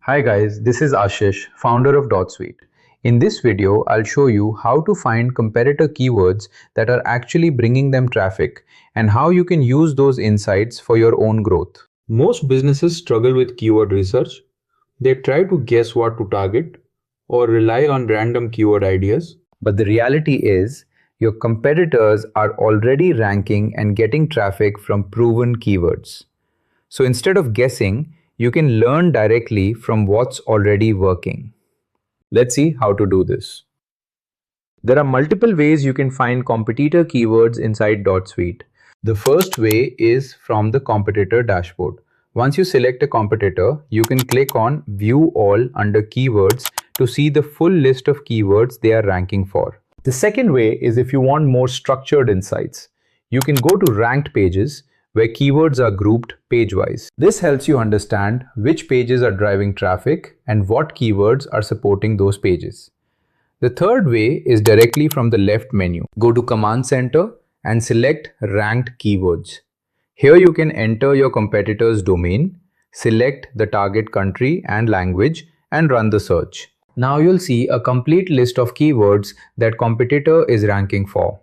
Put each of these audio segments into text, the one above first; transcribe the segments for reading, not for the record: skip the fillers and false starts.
Hi guys, this is Ashish, founder of DotSuite. In this video, I'll show you how to find competitor keywords that are actually bringing them traffic and how you can use those insights for your own growth. Most businesses struggle with keyword research. They try to guess what to target or rely on random keyword ideas. But the reality is, your competitors are already ranking and getting traffic from proven keywords. So instead of guessing, you can learn directly from what's already working. Let's see how to do this. There are multiple ways you can find competitor keywords inside DotSuite. The first way is from the competitor dashboard. Once you select a competitor, you can click on View All under Keywords to see the full list of keywords they are ranking for. The second way is if you want more structured insights. You can go to Ranked Pages where keywords are grouped page-wise. This helps you understand which pages are driving traffic and what keywords are supporting those pages. The third way is directly from the left menu. Go to Command Center and select Ranked Keywords. Here you can enter your competitor's domain, select the target country and language, and run the search. Now you'll see a complete list of keywords that competitor is ranking for.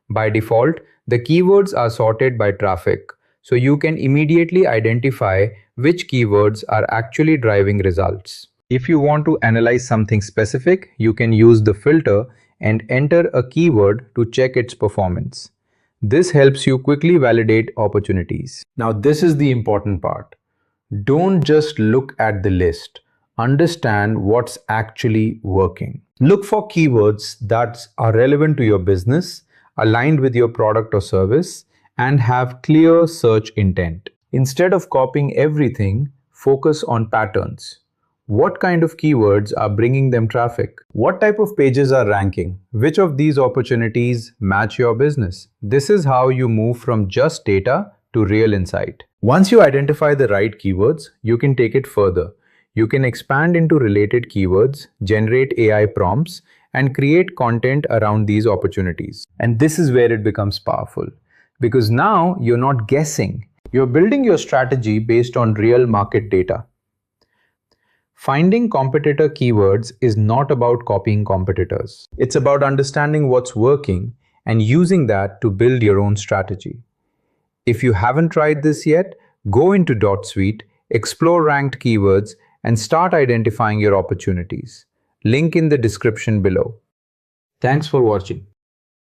By default, the keywords are sorted by traffic, so you can immediately identify which keywords are actually driving results. If you want to analyze something specific, you can use the filter and enter a keyword to check its performance. This helps you quickly validate opportunities. Now, this is the important part. Don't just look at the list. Understand what's actually working. Look for keywords that are relevant to your business, aligned with your product or service, and have clear search intent. Instead of copying everything, focus on patterns. What kind of keywords are bringing them traffic? What type of pages are ranking? Which of these opportunities match your business? This is how you move from just data to real insight. Once you identify the right keywords, you can take it further. You can expand into related keywords, generate AI prompts, and create content around these opportunities. And this is where it becomes powerful. Because now you're not guessing. You're building your strategy based on real market data. Finding competitor keywords is not about copying competitors. It's about understanding what's working and using that to build your own strategy. If you haven't tried this yet, go into DotSuite, explore ranked keywords, and start identifying your opportunities. Link in the description below. Thanks for watching.